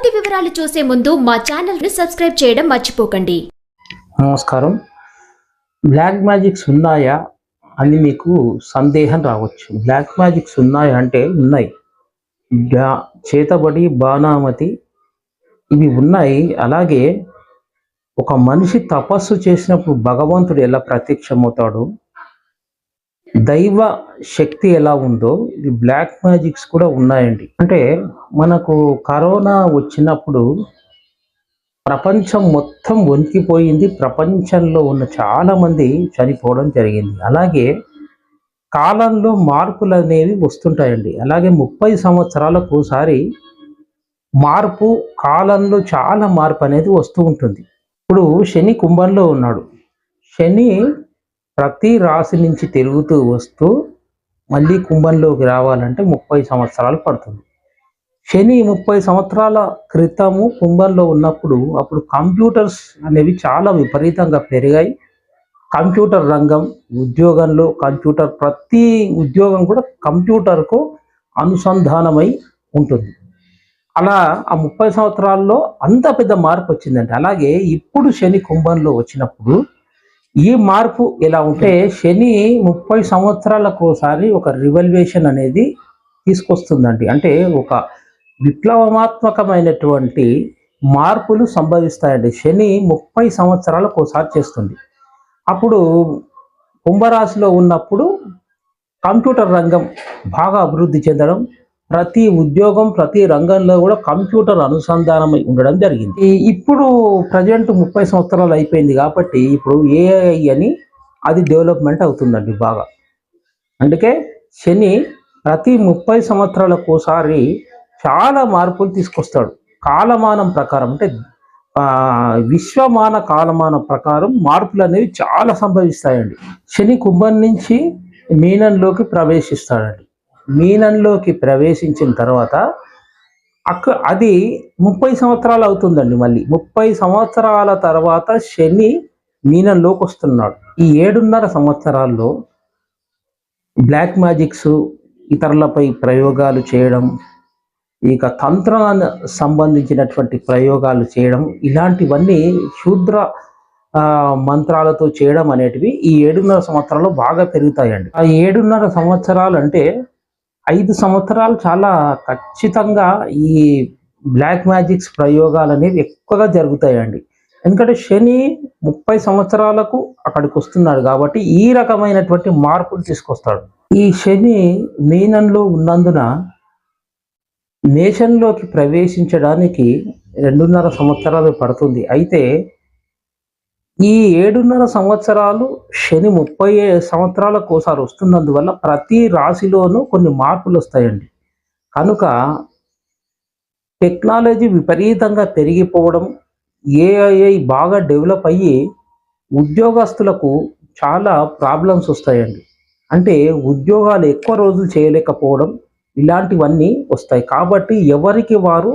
పూర్తి వివరాలు చూసే ముందు మా ఛానల్ ని సబ్స్క్రైబ్ చేయడం మర్చిపోకండి. నమస్కారం. బ్లాక్ మ్యాజిక్స్ ఉన్నాయా అని మీకు సందేహం రావచ్చు. బ్లాక్ మ్యాజిక్స్ ఉన్నాయా అంటే ఉన్నాయి. చేతబడి, బాణామతి ఇవి ఉన్నాయి. అలాగే ఒక మనిషి తపస్సు చేసినప్పుడు భగవంతుడు ఎలా ప్రత్యక్షమవుతాడు, దైవ శక్తి ఎలా ఉందో ఈ బ్లాక్ మ్యాజిక్స్ కూడా ఉన్నాయండి. అంటే మనకు కరోనా వచ్చినప్పుడు ప్రపంచం మొత్తం వణికిపోయింది. ప్రపంచంలో ఉన్న చాలా మంది చనిపోవడం జరిగింది. అలాగే కాలంలో మార్పులు అనేవి వస్తుంటాయండి. అలాగే 30 సంవత్సరాలకు ఒకసారి మార్పు, కాలంలో చాలా మార్పు అనేది వస్తూ ఉంటుంది. ఇప్పుడు శని కుంభంలో ఉన్నాడు. శని ప్రతి రాశి నుంచి తిరుగుతూ వస్తూ మళ్ళీ కుంభంలోకి రావాలంటే 30 సంవత్సరాలు పడుతుంది. శని 30 సంవత్సరాల క్రితము కుంభంలో ఉన్నప్పుడు అప్పుడు కంప్యూటర్స్ అనేవి చాలా విపరీతంగా పెరిగాయి. కంప్యూటర్ రంగం, ఉద్యోగంలో కంప్యూటర్, ప్రతి ఉద్యోగం కూడా కంప్యూటర్కు అనుసంధానమై ఉంటుంది. అలా ఆ 30 సంవత్సరాల్లో అంత పెద్ద మార్పు వచ్చిందండి. అలాగే ఇప్పుడు శని కుంభంలో వచ్చినప్పుడు ఈ మార్పు ఎలా ఉంటే, శని 30 సంవత్సరాలకు ఒకసారి ఒక రివల్యూషన్ అనేది తీసుకొస్తుందండి. అంటే ఒక విప్లవాత్మకమైనటువంటి మార్పులు సంభవిస్తాయండి. శని 30 సంవత్సరాలకు ఒకసారి చేస్తుంది. అప్పుడు కుంభరాశిలో ఉన్నప్పుడు కంప్యూటర్ రంగం బాగా అభివృద్ధి చెందడం, ప్రతి ఉద్యోగం, ప్రతి రంగంలో కూడా కంప్యూటర్ అనుసంధానమై ఉండడం జరిగింది. ఇప్పుడు ప్రజెంట్ 30 సంవత్సరాలు అయిపోయింది కాబట్టి ఇప్పుడు ఏఐ అని అది డెవలప్మెంట్ అవుతుందండి బాగా. అందుకే శని ప్రతి 30 సంవత్సరాలకు ఒకసారి చాలా మార్పులు తీసుకొస్తాడు. కాలమానం ప్రకారం, అంటే విశ్వమాన కాలమానం ప్రకారం మార్పులు అనేవి చాలా సంభవిస్తాయండి. శని కుంభం నుంచి మీనంలోకి ప్రవేశిస్తాడండి. మీనంలోకి ప్రవేశించిన తర్వాత అది 30 సంవత్సరాలు అవుతుందండి. మళ్ళీ 30 సంవత్సరాల తర్వాత శని మీనంలోకి వస్తున్నాడు. ఈ 7.5 సంవత్సరాల్లో బ్లాక్ మ్యాజిక్స్, ఇతరులపై ప్రయోగాలు చేయడం, ఇక తంత్రానికి సంబంధించినటువంటి ప్రయోగాలు చేయడం, ఇలాంటివన్నీ శూద్ర మంత్రాలతో చేయడం అనేటివి ఈ 7.5 సంవత్సరాలు బాగా పెరుగుతాయండి. ఆ 7.5 సంవత్సరాలు అంటే 5 సంవత్సరాలు చాలా ఖచ్చితంగా ఈ బ్లాక్ మ్యాజిక్స్ ప్రయోగాలు అనేవి ఎక్కువగా జరుగుతాయండి. ఎందుకంటే శని 30 సంవత్సరాలకు అక్కడికి వస్తున్నాడు కాబట్టి ఈ రకమైనటువంటి మార్పులు తీసుకొస్తాడు. ఈ శని మీనంలో ఉన్నందున మేషంలోకి ప్రవేశించడానికి 2.5 సంవత్సరాలు పడుతుంది. అయితే ఈ 7.5 సంవత్సరాలు శని 30 సంవత్సరాలకు ఒకసారి వస్తున్నందువల్ల ప్రతి రాశిలోనూ కొన్ని మార్పులు వస్తాయండి. కనుక టెక్నాలజీ విపరీతంగా పెరిగిపోవడం, ఏఐ బాగా డెవలప్ అయ్యి ఉద్యోగస్తులకు చాలా ప్రాబ్లమ్స్ వస్తాయండి. అంటే ఉద్యోగాలు ఎక్కువ రోజులు చేయలేకపోవడం, ఇలాంటివన్నీ వస్తాయి. కాబట్టి ఎవరికి వారు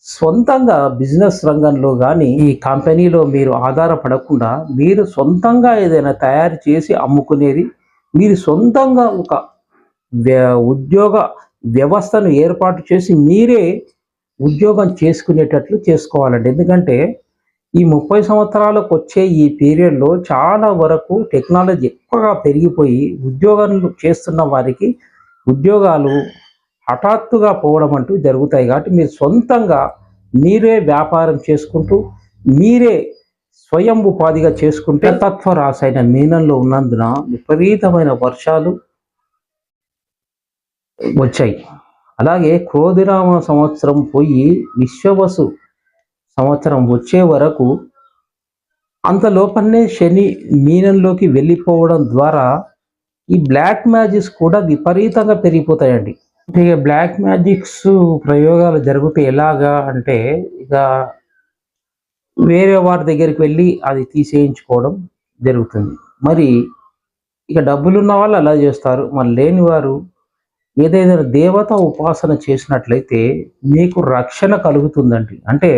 సొంతంగా బిజినెస్ రంగంలో కానీ ఈ కంపెనీలో మీరు ఆధారపడకుండా మీరు సొంతంగా ఏదైనా తయారు చేసి అమ్ముకునేది, మీరు సొంతంగా ఒక ఉద్యోగ వ్యవస్థను ఏర్పాటు చేసి మీరే ఉద్యోగం చేసుకునేటట్లు చేసుకోవాలండి. ఎందుకంటే ఈ 30 సంవత్సరాలకు వచ్చే ఈ పీరియడ్లో చాలా వరకు టెక్నాలజీ ఎక్కువగా పెరిగిపోయి ఉద్యోగాలు చేస్తున్న వారికి ఉద్యోగాలు హఠాత్తుగా పోవడం అంటూ జరుగుతాయి. కాబట్టి మీరు సొంతంగా మీరే వ్యాపారం చేసుకుంటూ మీరే స్వయం ఉపాధిగా చేసుకుంటే, తత్వ రాశైన మీనంలో ఉన్నందున విపరీతమైన వర్షాలు వచ్చాయి. అలాగే క్రోధినామ సంవత్సరం పోయి విశ్వవసు సంవత్సరం వచ్చే వరకు అంతలోపలనే శని మీనంలోకి వెళ్ళిపోవడం ద్వారా ఈ బ్లాక్ మ్యాజిక్స్ కూడా విపరీతంగా పెరిగిపోతాయండి. ఇక బ్లాక్ మ్యాజిక్స్ ప్రయోగాలు జరిగితే ఎలాగా అంటే, ఇక వేరే వారి దగ్గరికి వెళ్ళి అది తీసేయించుకోవడం జరుగుతుంది. మరి ఇక డబ్బులున్న వాళ్ళు అలా చేస్తారు. మరి లేని వారు ఏదైనా దేవత ఉపాసన చేసినట్లయితే మీకు రక్షణ కలుగుతుందండి. అంటే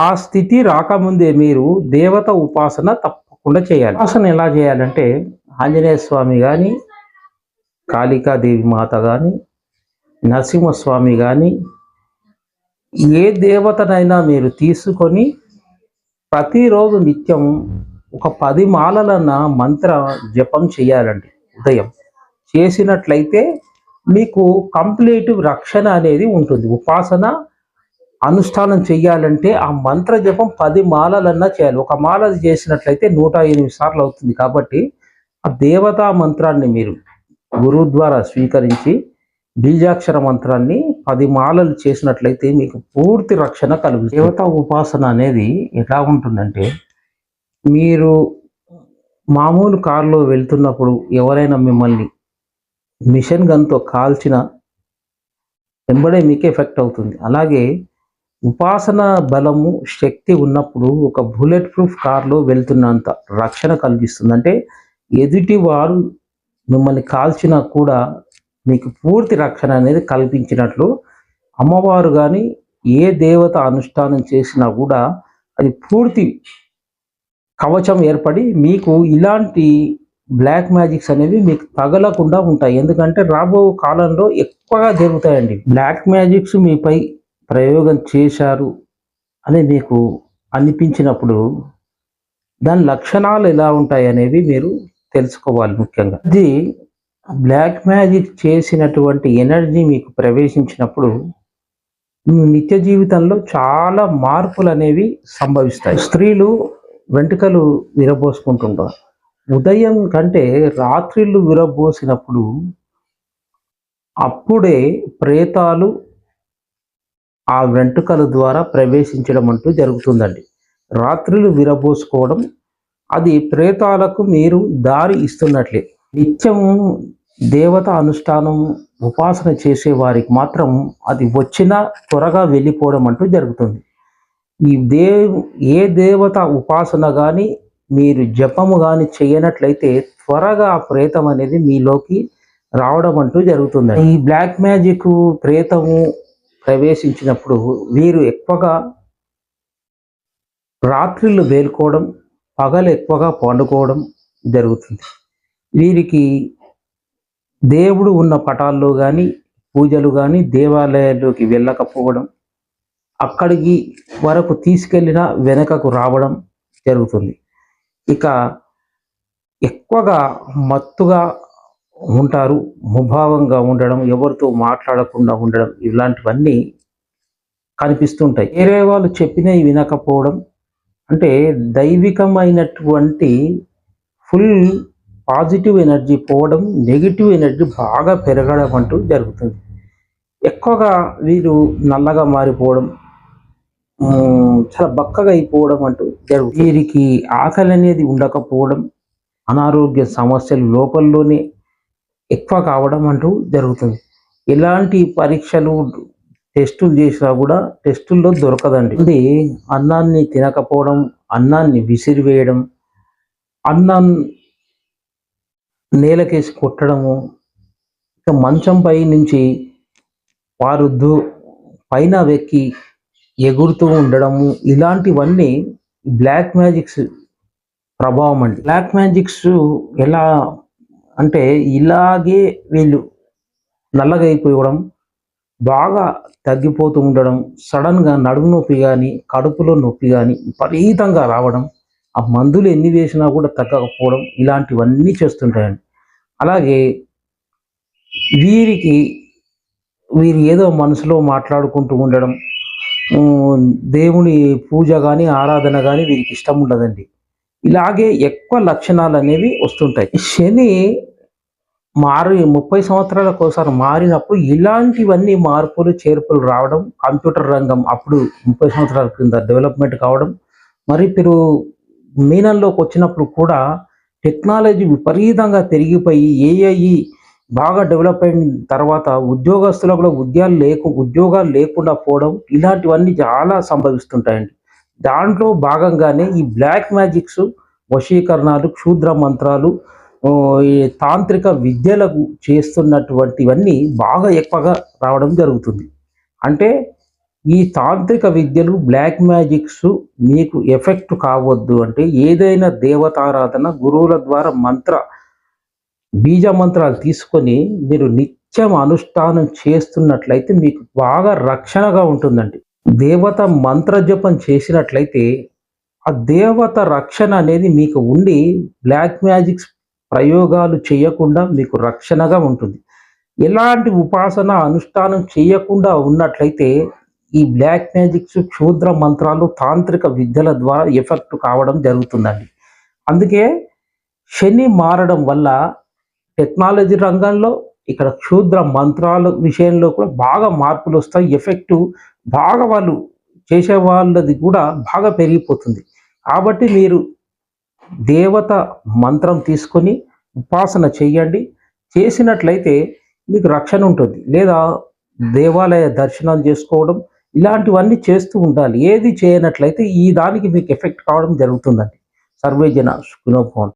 ఆ స్థితి రాకముందే మీరు దేవత ఉపాసన తప్పకుండా చేయాలి. ఉపాసన ఎలా చేయాలంటే, ఆంజనేయ స్వామి కానీ, కాళికాదేవి మాత కానీ, నరసింహస్వామి కానీ, ఏ దేవతనైనా మీరు తీసుకొని ప్రతిరోజు నిత్యం ఒక 10 మాలలన్న మంత్ర జపం చేయాలండి. ఉదయం చేసినట్లయితే మీకు కంప్లీట్ రక్షణ అనేది ఉంటుంది. ఉపాసన అనుష్ఠానం చేయాలంటే ఆ మంత్ర జపం 10 మాలలన్నా చేయాలి. ఒక మాల చేసినట్లయితే 108 సార్లు అవుతుంది. కాబట్టి ఆ దేవతా మంత్రాన్ని మీరు గురువు ద్వారా స్వీకరించి బీజాక్షర మంత్రాన్ని 10 మాలలు చేసినట్లయితే మీకు పూర్తి రక్షణ కలుగుతుంది. దేవతా ఉపాసన అనేది ఎలా ఉంటుందంటే, మీరు మామూలు కారులో వెళ్తున్నప్పుడు ఎవరైనా మిమ్మల్ని మిషన్ గన్తో కాల్చిన వెంబడే మీకు ఎఫెక్ట్ అవుతుంది. అలాగే ఉపాసన బలము శక్తి ఉన్నప్పుడు ఒక బుల్లెట్ ప్రూఫ్ కార్లో వెళ్తున్నంత రక్షణ కలిగిస్తుంది. అంటే ఎదుటి వారు మిమ్మల్ని కాల్చినా కూడా మీకు పూర్తి రక్షణ అనేది కల్పించినట్లు. అమ్మవారు కానీ ఏ దేవత అనుష్ఠానం చేసినా కూడా అది పూర్తి కవచం ఏర్పడి మీకు ఇలాంటి బ్లాక్ మ్యాజిక్స్ అనేవి మీకు తగలకుండా ఉంటాయి. ఎందుకంటే రాబో కాలంలో ఎక్కువగా జరుగుతాయండి. బ్లాక్ మ్యాజిక్స్ మీపై ప్రయోగం చేశారు అని మీకు అనిపించినప్పుడు దాని లక్షణాలు ఎలా ఉంటాయి అనేవి మీరు తెలుసుకోవాలి. ముఖ్యంగా ఇది బ్లాక్ మ్యాజిక్ చేసినటువంటి ఎనర్జీ మీకు ప్రవేశించినప్పుడు మీ నిత్య జీవితంలో చాలా మార్పులు అనేవి సంభవిస్తాయి. స్త్రీలు వెంట్రుకలు విరబోసుకుంటుంటారు. ఉదయం కంటే రాత్రిళ్ళు విరబోసినప్పుడు అప్పుడే ప్రేతాలు ఆ వెంట్రుకల ద్వారా ప్రవేశించడం అంటూ జరుగుతుందండి. రాత్రులు విరబోసుకోవడం అది ప్రేతాలకు మీరు దారి ఇస్తున్నట్లే. నిత్యము దేవత అనుష్ఠానం ఉపాసన చేసే వారికి మాత్రం అది వచ్చినా త్వరగా వెళ్ళిపోవడం అంటూ జరుగుతుంది. ఈ ఏ దేవత ఉపాసన కానీ మీరు జపము కానీ చేయనట్లయితే త్వరగా ఆ ప్రేతం అనేది మీలోకి రావడం అంటూ జరుగుతుంది. ఈ బ్లాక్ మ్యాజిక్ ప్రేతము ప్రవేశించినప్పుడు వీరు ఎక్కువగా రాత్రిళ్ళు వేలుకోవడం, పగలు ఎక్కువగా పండుకోవడం జరుగుతుంది. వీరికి దేవుడు ఉన్న పటాల్లో కానీ పూజలు కానీ దేవాలయాల్లోకి వెళ్ళకపోవడం, అక్కడికి వరకు తీసుకెళ్ళిన వెనకకు రావడం జరుగుతుంది. ఇక ఎక్కువగా మత్తుగా ఉంటారు, ముభావంగా ఉండడం, ఎవరితో మాట్లాడకుండా ఉండడం, ఇలాంటివన్నీ కనిపిస్తుంటాయి. వేరే వాళ్ళు చెప్పినవి వినకపోవడం, అంటే దైవికమైనటువంటి ఫుల్ పాజిటివ్ ఎనర్జీ పోవడం, నెగిటివ్ ఎనర్జీ బాగా పెరగడం అంటూ జరుగుతుంది. ఎక్కువగా వీరు నల్లగా మారిపోవడం, చాలా బక్కగా అయిపోవడం అంటూ జరుగుతుంది. వీరికి ఆకలి అనేది ఉండకపోవడం, అనారోగ్య సమస్యలు లోపల్లోనే ఎక్కువ కావడం అంటూ జరుగుతుంది. ఎలాంటి పరీక్షలు టెస్టులు చేసినా కూడా టెస్టుల్లో దొరకదండి. ఇది అన్నాన్ని తినకపోవడం, అన్నాన్ని విసిరివేయడం, అన్నం నేలకేసి కొట్టడము, ఇక మంచంపై నుంచి వారు పైన వెక్కి ఎగురుతూ ఉండడము, ఇలాంటివన్నీ బ్లాక్ మ్యాజిక్స్ ప్రభావం అండి. బ్లాక్ మ్యాజిక్స్ ఎలా అంటే ఇలాగే వీళ్ళు నల్లగా అయిపోవడం, బాగా తగ్గిపోతూ ఉండడం, సడన్గా నడుము నొప్పి కానీ కడుపులో నొప్పి కానీ విపరీతంగా రావడం, ఆ మందులు ఎన్ని వేసినా కూడా తగ్గకపోవడం, ఇలాంటివన్నీ చేస్తుంటాయండి. అలాగే వీరు ఏదో మనసులో మాట్లాడుకుంటూ ఉండడం, దేవుని పూజ కానీ ఆరాధన కానీ వీరికి ఇష్టం ఉండదండి. ఇలాగే ఎక్కువ లక్షణాలు అనేవి వస్తుంటాయి. శని 30 సంవత్సరాలకు ఒకసారి మారినప్పుడు ఇలాంటివన్నీ మార్పులు చేర్పులు రావడం, కంప్యూటర్ రంగం అప్పుడు 30 సంవత్సరాల క్రింద డెవలప్మెంట్ కావడం, మరి మీరు మీనంలోకి వచ్చినప్పుడు కూడా టెక్నాలజీ విపరీతంగా పెరిగిపోయి ఏఐ బాగా డెవలప్ అయిన తర్వాత ఉద్యోగస్తులకు కూడా ఉద్యోగాలు లేకుండా పోవడం, ఇలాంటివన్నీ చాలా సంభవిస్తుంటాయండి. దాంట్లో భాగంగానే ఈ బ్లాక్ మ్యాజిక్స్, వశీకరణాలు, క్షుద్ర మంత్రాలు, ఈ తాంత్రిక విద్యలకు చేస్తున్నటువంటివన్నీ బాగా ఎక్కువగా రావడం జరుగుతుంది. అంటే ఈ తాంత్రిక విద్యలు, బ్లాక్ మ్యాజిక్స్ మీకు ఎఫెక్ట్ కావద్దు అంటే ఏదైనా దేవతారాధన గురువుల ద్వారా బీజ మంత్రాలు తీసుకొని మీరు నిత్యం అనుష్ఠానం చేస్తున్నట్లయితే మీకు బాగా రక్షణగా ఉంటుందండి. దేవత మంత్ర జపం చేసినట్లయితే ఆ దేవత రక్షణ అనేది మీకు ఉండి బ్లాక్ మ్యాజిక్స్ ప్రయోగాలు చేయకుండా మీకు రక్షణగా ఉంటుంది. ఎలాంటి ఉపాసన అనుష్ఠానం చేయకుండా ఉన్నట్లయితే ఈ బ్లాక్ మ్యాజిక్స్, క్షుద్ర మంత్రాలు, తాంత్రిక విద్యల ద్వారా ఎఫెక్ట్ కావడం జరుగుతుందండి. అందుకే శని మారడం వల్ల టెక్నాలజీ రంగంలో, ఇక్కడ క్షుద్ర మంత్రాల విషయంలో కూడా బాగా మార్పులు వస్తాయి. ఎఫెక్ట్ బాగా వాళ్ళు చేసే వాళ్ళది కూడా బాగా పెరిగిపోతుంది. కాబట్టి మీరు దేవత మంత్రం తీసుకొని ఉపాసన చెయ్యండి. చేసినట్లయితే మీకు రక్షణ ఉంటుంది. లేదా దేవాలయ దర్శనాలు చేసుకోవడం ఇలాంటివన్నీ చేస్తూ ఉండాలి. ఏది చేయనట్లయితే ఈ దానికి మీకు ఎఫెక్ట్ కావడం జరుగుతుందండి. సర్వే జన సుఖినో భవంతు.